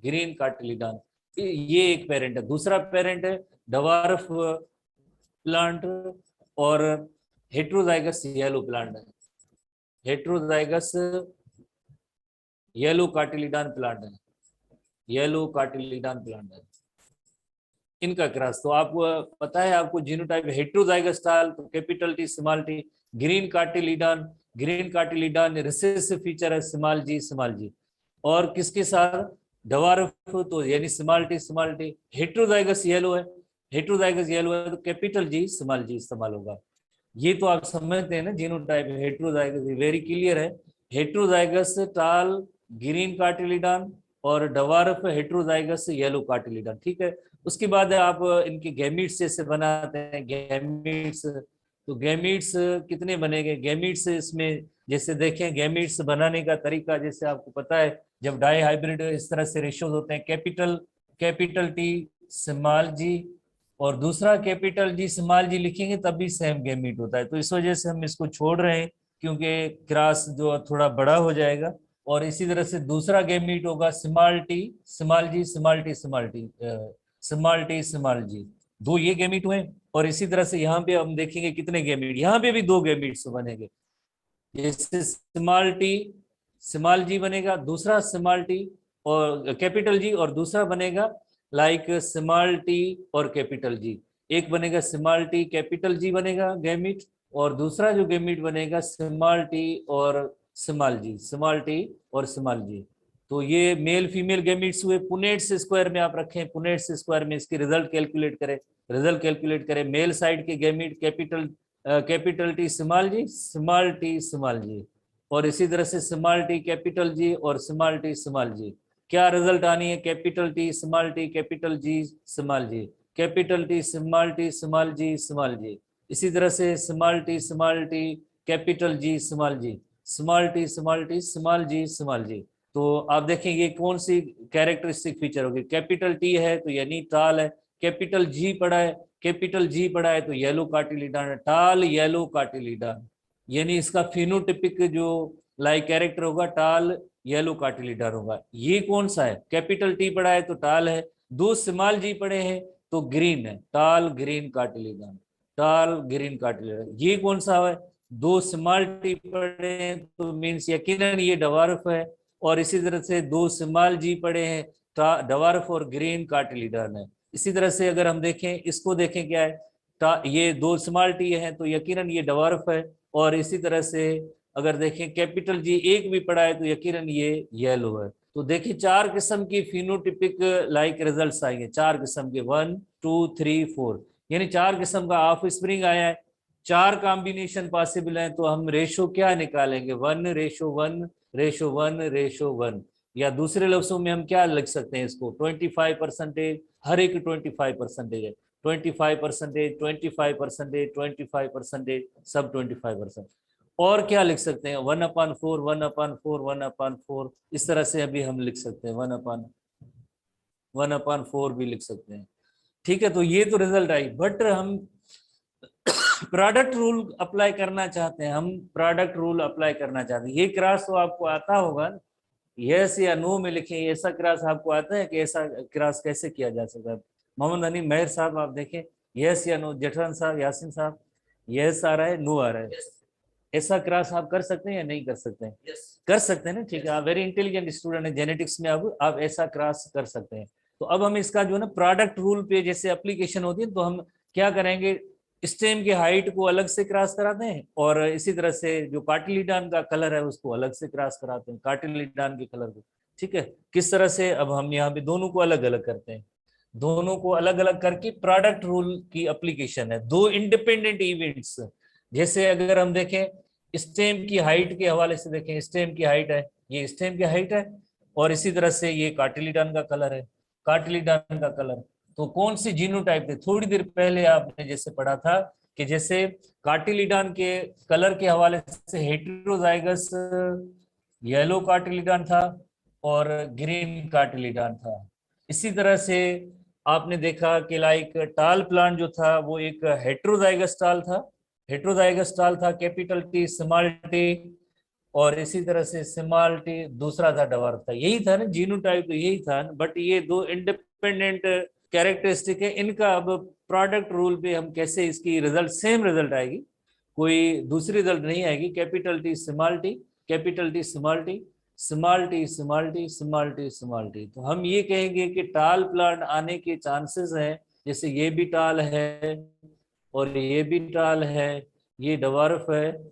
Speaker 1: ग्रीन कार्टिलिडन, ये एक पेरेंट है। दूसरा पेरेंट है डवार्फ प्लांट और हेट्रोजाइगस येलो प्लांट है, हेट्रोजाइगस येलो कार्टिलिडन प्लांट है, येलो कार्टिलिडन प्लांट है, इनका क्रॉस। तो आपको पता है, आपको जीनोटाइप हेट्रोजाइगस टाल तो capital T small T, green cotyledon, green cotyledon recessive feature है स्मॉल जी, और किसके साथ डवार्फ तो यानी स्मॉल टी, हेट्रोजाइगस येलो है, हेट्रोजाइगस येलो है तो कैपिटल जी इस्तेमाल होगा। ये तो आप समझते हैं ना जीनोटाइप हेट्रोजाइगस, वेरी क्लियर है। हेट्रोजाइगस टाल ग्रीन कार्टिलिडन और डवार्फ हेट्रोजाइगस येलो कार्टिलिडन, ठीक है। उसके बाद आप इनके गैमीट्स जैसे बनाते हैं, गैमीट्स, तो गैमीट्स कितने बनेंगे, गैमीट्स इसमें जैसे देखें गैमीट्स बनाने का तरीका, जैसे आपको पता है जब डाई हाइब्रिड इस तरह से रेशियोज होते हैं, कैपिटल टी स्मॉल जी और दूसरा कैपिटल जी स्मॉल जी लिखेंगे तब भी सेम गैमीट होता है। तो इस वजह से हम इसको छोड़ रहे हैं क्योंकि क्रॉस जो थोड़ा बड़ा हो जाएगा। और इसी तरह से दूसरा गैमीट होगा small T small G, small T, दो ये गैमीट हुए। और इसी तरह से यहाँ पे हम देखेंगे कितने गैमीट, यहाँ पे भी दो गैमीट्स बनेंगे, जैसे स्मॉल जी बनेगा, दूसरा स्मॉल टी और कैपिटल जी, और दूसरा बनेगा लाइक स्मॉल टी और कैपिटल जी, एक बनेगा स्मॉल टी कैपिटल जी बनेगा गैमीट, और दूसरा जो गैमीट बनेगा स्मॉल टी और स्मॉल टी और स्मॉल जी। तो ये मेल फीमेल गैमीट्स हुए। पुनेट्स स्क्वायर में आप रखें, पुनेट्स स्क्वायर में इसकी रिजल्ट कैलकुलेट करें, मेल साइड के gamete capital T small G, और इसी तरह से स्मॉल टी कैपिटल जी और स्मॉल जी, क्या रिजल्ट आनी है, capital T small G, capital T small G. इसी तरह से small T capital G small G. तो आप देखें ये कौन सी कैरेक्टरिस्टिक फीचर होगी, कैपिटल टी है तो यानी टाल है, कैपिटल जी पड़ा है तो येलो कार्टिलिडन, टाल येलो कार्टिलिडन, यानी इसका फिनोटिपिक जो लाइक कैरेक्टर होगा टाल येलो कार्टिलिडन होगा। ये कौन सा है, कैपिटल टी पड़ा है तो टाल है, दो स्मॉल जी पड़े हैं तो ग्रीन है, टाल ग्रीन कार्टिलिडन। ये कौन सा है, दो स्मॉल टी पड़े हैं तो मीन्स यकीनन ये डवार्फ है, और इसी तरह से दो स्मॉल जी पड़े हैं, डवार्फ और ग्रीन कार्टिलिडन है। इसी तरह से अगर हम देखें, इसको देखें क्या है, ये दो स्मॉल टी है तो यकीनन ये डवार्फ है, और इसी तरह से अगर देखें कैपिटल जी एक भी पड़ा है तो यकीनन ये येलो है। तो देखिए चार किस्म की फिनोटिपिक लाइक रिजल्ट्स आएंगे, चार किस्म के, 1 2 3 4, यानी चार किस्म का ऑफ स्प्रिंग आया है, चार कॉम्बिनेशन पॉसिबल है। तो हम रेशो क्या निकालेंगे, 1:1:1:1, या दूसरे लफ्जों में हम क्या लिख सकते हैं इसको, 25%, हर एक 25% है, 25%, 25%, 25%, सब 25%। और क्या लिख सकते हैं, 1/4, 1/4, 1/4, इस तरह से अभी हम लिख सकते हैं, 1/4 भी लिख सकते हैं, ठीक है। तो ये तो रिजल्ट आई, बट हम प्रोडक्ट रूल अप्लाई करना चाहते हैं, ये क्रॉस तो आपको आता होगा, यस या नो में लिखें, ऐसा क्रॉस आपको आता है कि ऐसा क्रॉस कैसे किया जा सकता है। मोहम्मद अली मेहर साहब आप देखें, यस या नो, जेठरन साहब, यासिन साहब, यस आ रहा है, नो आ रहा है, ऐसा क्रॉस आप कर सकते हैं या नहीं कर सकते हैं? कर सकते हैं ना, ठीक है, आप वेरी इंटेलिजेंट स्टूडेंट है जेनेटिक्स में, अब आप ऐसा क्रॉस कर सकते हैं। तो अब हम इसका जो है ना प्रोडक्ट रूल पे जैसे एप्लीकेशन होती है, तो हम क्या करेंगे, स्टेम की हाइट को अलग से क्रॉस कराते हैं, और इसी तरह से जो कार्टिलिडान का कलर है उसको अलग से क्रॉस कराते हैं, कार्टिलिडान के कलर को। ठीक है, किस तरह से अब हम यहाँ पे दोनों को अलग अलग करते हैं, दोनों को अलग अलग करके प्रोडक्ट रूल की एप्लीकेशन है। दो इंडिपेंडेंट इवेंट्स, जैसे अगर हम देखें स्टेम की हाइट के हवाले से, देखें स्टेम की हाइट है, ये स्टेम की हाइट है, और इसी तरह से ये कार्टिलिडान का कलर है, कार्टिलिडान का कलर। तो कौन सी जीनोटाइप थे, थोड़ी देर पहले आपने जैसे पढ़ा था कि जैसे कार्टिलिडान के कलर के हवाले से हेटेरोजाइगस येलो कार्टिलिडान था और ग्रीन कार्टिलिडान था। इसी तरह से आपने देखा कि लाइक टाल प्लांट जो था वो एक हेटेरोजाइगस टाल था, हेटेरोजाइगस टाल था, कैपिटल टी स्मॉल टी, और इसी तरह से स्मॉल टी दूसरा था डवार्फ था। यही था ना जीनोटाइप, तो यही था ना, बट ये दो इंडिपेंडेंट कैरेक्टरिस्टिक है इनका। अब प्रोडक्ट रूल पे हम कैसे इसकी रिजल्ट सेम रिजल्ट आएगी, कोई दूसरी रिजल्ट नहीं आएगी। Capital T small T, capital T small T, small T small T, small T small T. तो हम ये कहेंगे कि टाल प्लांट आने के चांसेस हैं, जैसे ये भी टाल है और ये भी टाल है, ये डवार्फ है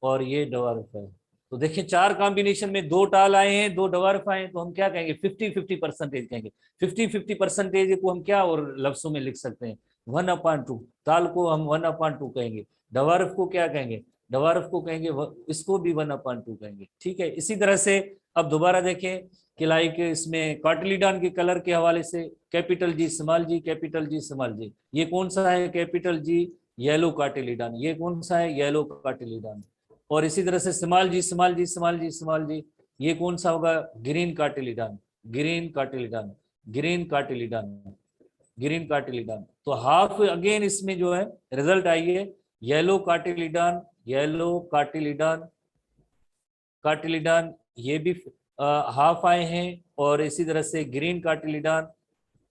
Speaker 1: और ये डवार्फ है। तो देखिए चार कॉम्बिनेशन में दो टाल आए हैं, दो डवार्फ आए हैं, तो हम क्या कहेंगे 50-50% कहेंगे। 50-50% को हम क्या और लफ्जों में लिख सकते हैं, 1/2। टाल को हम 1/2 कहेंगे, डवार्फ को क्या कहेंगे, डवार्फ को कहेंगे इसको भी 1/2 कहेंगे। ठीक है, इसी तरह से अब दोबारा देखें कि लाइक इसमें कार्टिलिडान के कलर के हवाले से capital G small G, capital G small जी, ये कौन सा है कैपिटल जी येलो कार्टिलिडान, ये कौन सा है येलो कार्टिलिडान। और इसी तरह से small G small G small G small जी, ये कौन सा होगा ग्रीन कार्टिलिडान, ग्रीन कार्टिलिडान, ग्रीन कार्टिलिडान, ग्रीन कार्टिलिडान। तो हाफ अगेन इसमें जो है रिजल्ट आई है येलो कार्टिलिडान, येलो कार्टिलिडान, कार्टिलिडान ये भी हाफ आए हैं, और इसी तरह से ग्रीन कार्टिलिडान,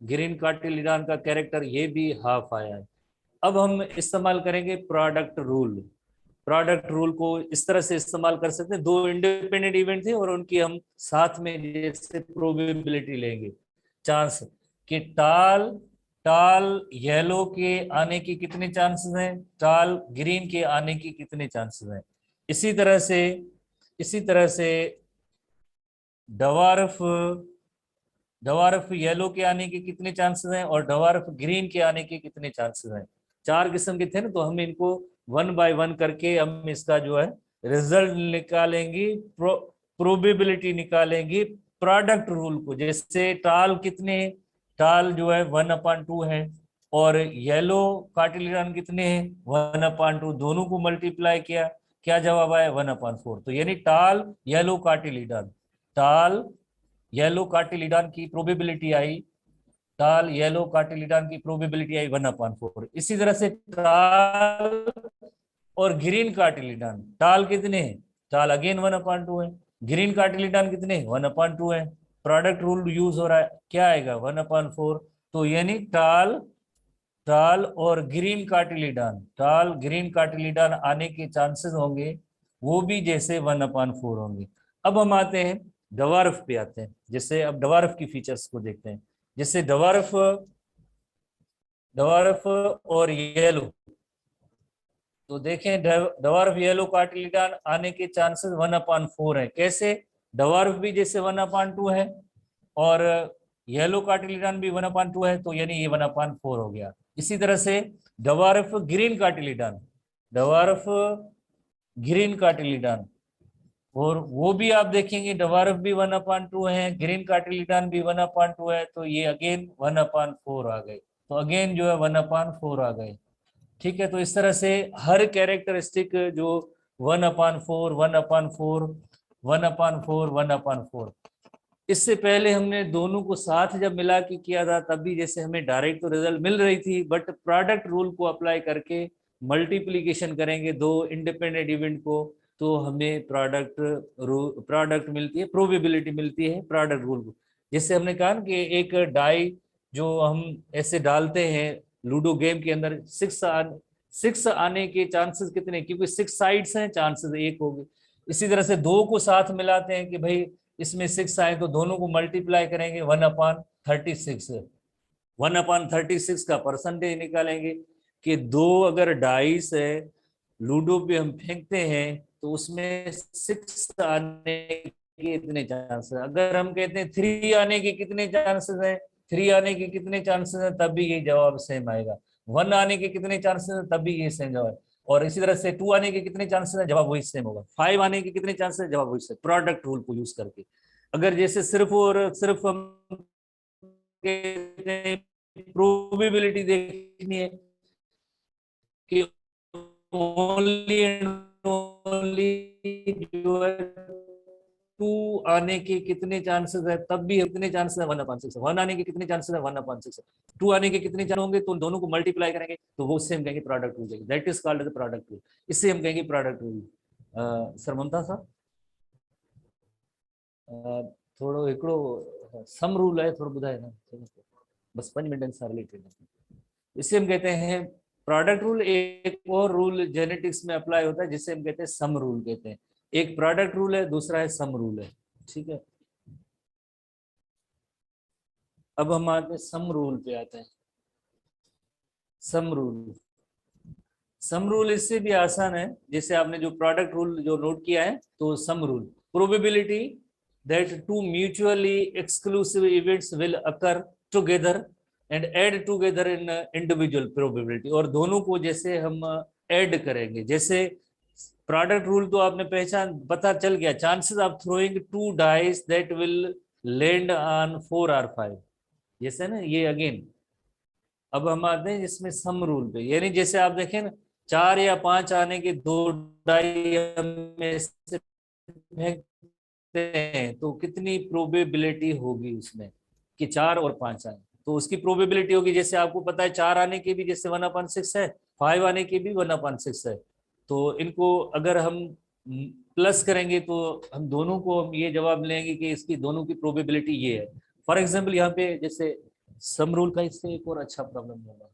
Speaker 1: ग्रीन कार्टिलिडान का कैरेक्टर ये भी हाफ आया है। अब हम इस्तेमाल करेंगे प्रोडक्ट रूल। प्रोडक्ट रूल को इस तरह से इस्तेमाल कर सकते हैं, दो इंडिपेंडेंट इवेंट थे और उनकी हम साथ में जैसे प्रोबेबिलिटी लेंगे, चांस कि टाल टाल येलो के आने की कितने चांसेस हैं, टाल ग्रीन के आने की कितने चांसेस हैं। इसी तरह से, इसी तरह से डवार्फ, डवार्फ येलो के आने के कितने चांसेस हैं और डवार्फ ग्रीन के आने के कितने चांसेस हैं। चार किस्म के थे ना, तो हम इनको 1 बाय 1 करके हम इसका जो है रिजल्ट निकालेंगे, प्रोबेबिलिटी निकालेंगे प्रोडक्ट रूल को। जैसे टाल कितने, टाल जो है 1/2 है, और येलो कार्टिलिडान कितने हैं 1/2, दोनों को मल्टीप्लाई किया, क्या जवाब आया 1/4। तो यानी टाल येलो कार्टिलिडान, टाल येलो कार्टिलिडान की प्रोबेबिलिटी आई, टाल येलो कार्टिलिडान की प्रोबेबिलिटी आई 1/4। इसी तरह से टाल और ग्रीन कार्टिलिडान, टाल कितने हैं, टाल अगेन 1/2 है, ग्रीन कार्टिलिडान कितने 1/2 है। प्रोडक्ट रूल यूज हो रहा है, क्या आएगा 1/4। तो यानी टाल, टाल और ग्रीन कार्टिलिडान, टाल ग्रीन कार्टिलिडान आने के चांसेस होंगे वो भी जैसे 1/4 होंगे। अब हम आते हैं डवार्फ पे आते हैं, जैसे अब डवार्फ की फीचर्स को देखते हैं। जैसे डवार्फ, डवार्फ और येलो, तो देखें डवार्फ येलो कार्टिलिडान आने के चांसेस 1/4 है। कैसे, डवार्फ भी जैसे 1/2 है और येलो कार्टिलिडान भी 1/2 है, तो यानी ये 1/4 हो गया। इसी तरह से डवार्फ ग्रीन कार्टिलिडान, डवार्फ ग्रीन कार्टिलिडान, और वो भी आप देखेंगे डवार्फ भी 1/2 है, ग्रीन कार्टिलिडान भी 1/2 है, तो ये अगेन 1/4 आ गए, तो अगेन जो है 1/4 आ गए। ठीक है, तो इस तरह से हर कैरेक्टरिस्टिक जो 1/4 1/4 1/4 1/4। इससे पहले हमने दोनों को साथ जब मिला के किया था तभी जैसे हमें डायरेक्ट तो रिजल्ट मिल रही थी, बट प्रोडक्ट रूल को अप्लाई करके मल्टीप्लीकेशन करेंगे दो इंडिपेंडेंट इवेंट को, तो हमें प्रोडक्ट मिलती है, प्रोबेबिलिटी मिलती है प्रोडक्ट रूल को। जैसे हमने कहा कि एक डाई जो हम ऐसे डालते हैं लूडो गेम के अंदर, 6 आने के चांसेस कितने, क्योंकि 6 साइड्स हैं, चांसेस 1 होगी। इसी तरह से 2 को साथ मिलाते हैं कि भाई इसमें 6 आए तो दोनों को मल्टीप्लाई करेंगे 1/36। 1/36 का परसेंटेज निकालेंगे कि 2 अगर डाइस है लूडो पे हम फेंकते हैं तो उसमें 6 आने के इतने चांसेस। अगर हम कहते हैं 3 आने के कितने चांसेस हैं, 3 आने के कितने चांसेस हैं, तब भी ये जवाब सेम आएगा। 1 आने के कितने चांसेस हैं, तब भी ये सेम जवाब। और इसी तरह से 2 आने के कितने चांसेस हैं, जवाब वही सेम होगा। 5 आने के कितने चांसेस हैं, जवाब वही सेम, प्रोडक्ट रूल को यूज करके। अगर जैसे सिर्फ और सिर्फ हम प्रोबेबिलिटी देखनी है कि ओनली एंड ओनली जो है 2 आने के कितने चांसेस है, तब भी कितने चांसेस है, 1/6। 1 आने के कितने चांसेस है, 1/6। 2 आने के कितने चांसेस होंगे, तो दोनों को मल्टीप्लाई करेंगे तो वो उससे हम कहेंगे product rule. That is called the product rule. इससे हम कहेंगे प्रोडक्ट रूल। सर ममता साहब थोड़ो हिकिड़ो सम रूल है, थोड़ो ॿुधाए न बस 5 मिनट सां रिलेटेड। इसे हम कहते हैं प्रोडक्ट रूल। एक और रूल जेनेटिक्स में अप्लाई होता है जिसे हम कहते हैं सम रूल कहते हैं। एक प्रोडक्ट रूल है, दूसरा है सम रूल है, ठीक है। अब हम आते हैं सम रूल पे आते हैं। सम रूल, सम रूल इससे भी आसान है। जैसे आपने जो प्रोडक्ट रूल जो नोट किया है, तो sum rule probability that 2 mutually exclusive events will occur together and add together in individual probability. और दोनों को जैसे हम ऐड करेंगे, जैसे प्रोडक्ट रूल तो आपने पहचान पता चल गया, chances of throwing 2 dice that will land on 4 और 5, जैसे ना ये अगेन। अब हम आते हैं इसमें सम रूल पे, यानी जैसे आप देखें ना 4 या 5 आने के 2 डाई में से फेंकते हैं तो कितनी प्रोबेबिलिटी होगी उसमें कि 4 और 5 आए, तो उसकी प्रोबेबिलिटी होगी। जैसे आपको पता है 4 आने के भी जैसे 1/6 है, 5 आने के भी 1/6 है। तो इनको अगर हम प्लस करेंगे तो हम दोनों को हम ये जवाब लेंगे कि इसकी दोनों की प्रोबेबिलिटी ये है। फॉर एग्जाम्पल यहाँ पे जैसे सम रूल का इससे एक और अच्छा प्रॉब्लम होगा,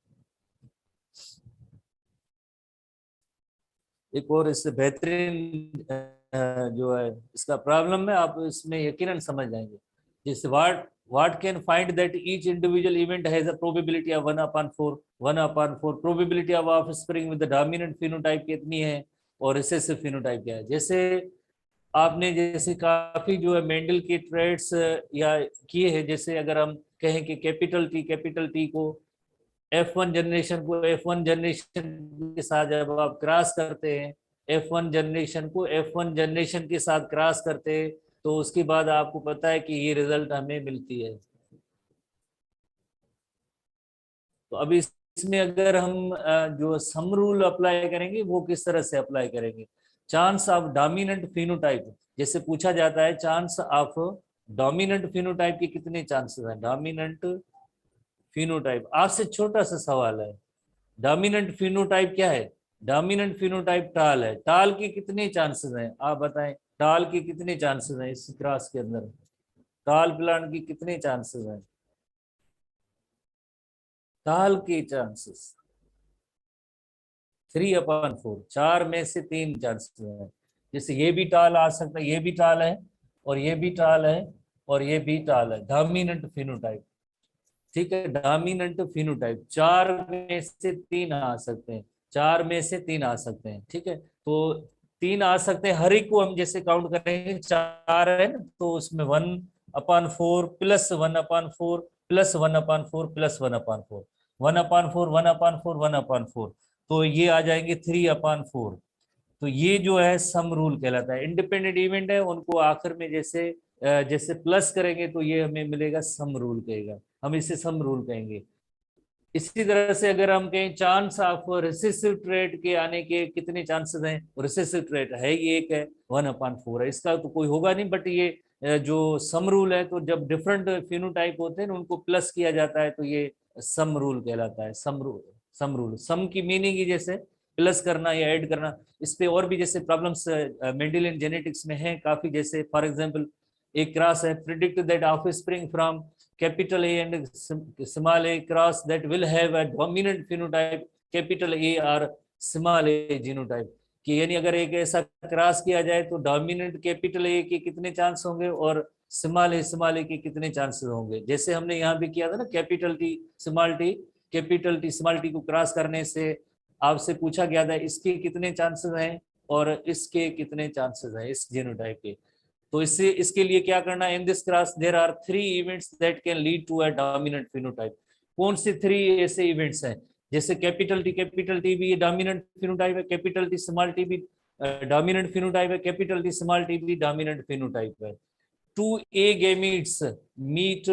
Speaker 1: एक और इससे बेहतरीन जो है इसका प्रॉब्लम है, आप इसमें यकीनन समझ जाएंगे। जैसे what can find that each individual event has a probability of 1/4। 1/4 probability of offspring with the dominant phenotype कितनी है और रिसेसिव फिनोटाइप क्या है। जैसे आपने जैसे काफी जो है मेंडल के ट्रेड्स या किए हैं, जैसे अगर हम कहें कि कैपिटल टी को F1 जनरेशन को F1 जनरेशन के साथ जब आप क्रॉस करते हैं, F1 जनरेशन को F1 जनरेशन के साथ क्रॉस करते हैं, तो उसके बाद आपको पता है कि ये रिजल्ट हमें मिलती है। तो अब इसमें अगर हम जो सम रूल अप्लाई करेंगे वो किस तरह से अप्लाई करेंगे। चांस ऑफ डोमिनेंट फिनोटाइप, जैसे पूछा जाता है चांस ऑफ डोमिनेंट फिनोटाइप के कितने चांसेस हैं। डोमिनेंट फिनोटाइप, आपसे छोटा सा सवाल है, डोमिनेंट फिनोटाइप क्या है। डोमिनेंट फिनोटाइप टाल है, टाल के कितने चांसेस हैं आप बताएं। टाल के कितने चांसेस हैं इस क्रॉस के अंदर, टाल प्लांट की कितने चांसेस हैं। टाल के चांसेस 3/4, 4 में से 3 चांसेस हैं। जैसे ये भी टाल आ सकता है, ये भी टाल है और ये भी टाल है और ये भी टाल है, डोमिनेंट फिनोटाइप, ठीक है। डोमिनेंट फिनोटाइप 4 में से 3 आ सकते हैं, 4 में से 3 आ सकते हैं, ठीक है। तो 3 आ सकते हैं, हर एक को हम जैसे काउंट करेंगे 4 है ना, तो उसमें 1/4 प्लस 1/4 प्लस 1/4 प्लस 1/4, 1/4 1/4 1/4, तो ये आ जाएंगे 3/4। तो ये जो है सम रूल कहलाता है। इंडिपेंडेंट इवेंट है, उनको आखिर में जैसे जैसे प्लस करेंगे तो ये हमें मिलेगा सम रूल कहेगा, हम इसे सम रूल कहेंगे। इसी तरह से अगर हम कहें चांस ऑफ रिसेसिव ट्रेट के आने के कितने चांसेस हैं, रिसेसिव ट्रेट है ये एक है 1/4 है, इसका तो कोई होगा नहीं, बट ये जो सम रूल है, तो जब डिफरेंट फिनोटाइप होते हैं उनको प्लस किया जाता है तो ये सम रूल कहलाता है। सम रूल, सम रूल, सम की मीनिंग ही जैसे प्लस करना या ऐड करना। इस पे और भी जैसे प्रॉब्लम्स मेंडेलियन जेनेटिक्स में है काफी, जैसे फॉर एग्जांपल एक क्रॉस है, predict that offspring from capital A and small a cross that will have a dominant phenotype capital A are small a genotype कि यानी अगर एक ऐसा क्रॉस किया जाए तो डोमिनेंट कैपिटल ए के कितने चांस होंगे और स्मॉल ए के कितने चांसेस होंगे। जैसे हमने यहाँ भी किया था ना, कैपिटल टी स्मॉल टी को क्रॉस करने से आपसे पूछा गया था इसके कितने चांसेस हैं और इसके कितने चांसेस हैं इस जीनोटाइप के। तो इससे इसके लिए क्या करना है, in this cross there are 3 events that can lead to a dominant phenotype. कौन से 3 ऐसे इवेंट्स हैं? जैसे कैपिटल टी भी डोमिनेंट फिनोटाइप है, कैपिटल टी स्मॉल टी भी डोमिनेंट फिनोटाइप है, कैपिटल टी स्मॉल टी भी डोमिनेंट फिनोटाइप है। 2 गैमीट्स मीट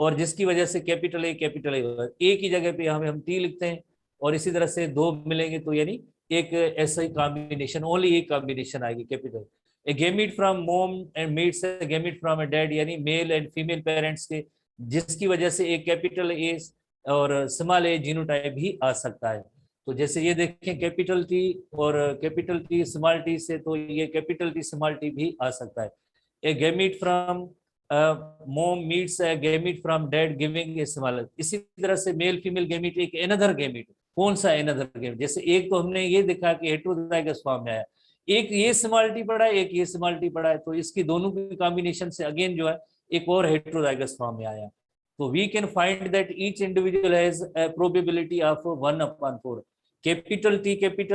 Speaker 1: और जिसकी वजह से कैपिटल ए की जगह पे हम टी लिखते हैं और इसी तरह से 2 मिलेंगे तो यानी एक ऐसा ही कॉम्बिनेशन, ओनली एक कॉम्बिनेशन आएगी capital. A gamete from mom and meets a gamete from A dad, यानी मेल एंड फीमेल पेरेंट्स के, जिसकी वजह से एक कैपिटल ए और स्मॉल ए जीनोटाइप भी आ सकता है। तो जैसे ये देखें कैपिटल टी और कैपिटल टी स्मॉल टी से, तो ये कैपिटल टी स्मॉल टी भी आ सकता है। A gamete from mom meets a gamete from dad giving a small. इसी तरह से मेल फीमेल गैमीट एक एनदर गैमीट। कौन सा एनदर गैमीट? जैसे एक तो हमने ये देखा कि हेटेरोजाइगस फॉर्म में आया, एक ये स्मॉल टी पड़ा है, एक ये स्मॉल टी पड़ा है, तो इसकी दोनों की कॉम्बिनेशन से अगेन जो है एक और हेटेरोजाइगस फॉर्म में आया। तो we can find that each individual has a probability of 1/4। Capital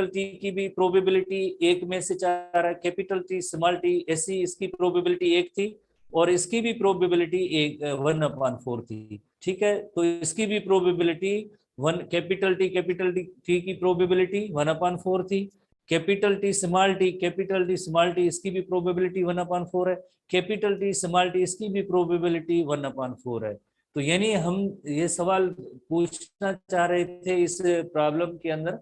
Speaker 1: T की भी प्रोबेबिलिटी 1 में से 4 है, कैपिटल टी स्मॉल टी ऐसी इसकी प्रोबेबिलिटी 1 थी और इसकी भी प्रोबेबिलिटी 1/4 थी। ठीक है, तो इसकी भी प्रोबेबिलिटी कैपिटल टी की प्रोबेबिलिटी 1/4 थी, कैपिटल टी स्मॉल टी इसकी भी प्रोबेबिलिटी 1/4 है, कैपिटल टी स्मॉल टी इसकी भी प्रोबेबिलिटी 1/4 है। तो यानी हम ये सवाल पूछना चाह रहे थे इस प्रॉब्लम के अंदर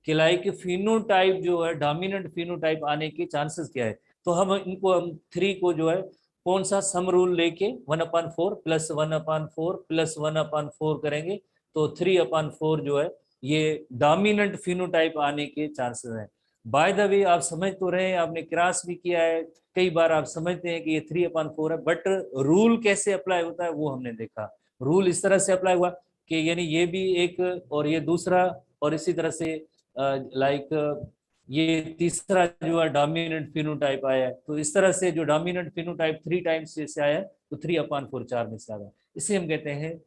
Speaker 1: कि लाइक फिनोटाइप जो है, डोमिनेंट फिनोटाइप आने के चांसेस क्या है। तो हम इनको 3 को जो है कौन सा सम रूल लेके 1/4 प्लस 1/4 प्लस 1/4 करेंगे तो 3/4 जो है ये डोमिनेंट फिनोटाइप आने के चांसेस हैं। बाय द वे आप समझ तो रहे हैं, आपने क्रॉस भी किया है कई बार, आप समझते हैं कि ये 3/4 है, बट रूल कैसे अप्लाई होता है वो हमने देखा। रूल इस तरह से अप्लाई हुआ कि यानी ये भी एक और ये दूसरा और इसी तरह से लाइक ये तीसरा जो है डोमिनेंट फिनोटाइप आया है। तो इस तरह से जो डोमिनेंट फिनोटाइप 3 टाइम्स से आया है तो 3/4 4 में से आ गया, इसे हम कहते हैं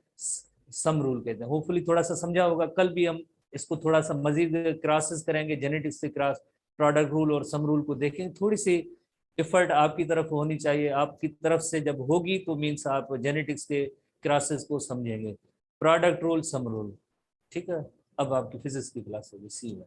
Speaker 1: सम रूल कहते हैं। होपफुली थोड़ा सा समझा होगा। कल भी हम इसको थोड़ा सा मजीद क्रॉसेस करेंगे, जेनेटिक्स से क्रॉस, प्रोडक्ट रूल और सम रूल को देखेंगे। थोड़ी सी एफर्ट आपकी तरफ होनी चाहिए, आपकी तरफ से जब होगी तो मीन्स आप जेनेटिक्स के क्रॉसेस को समझेंगे। प्रोडक्ट रूल, सम रूल, ठीक है। अब आपकी फिजिक्स की क्लास होगी, सी में।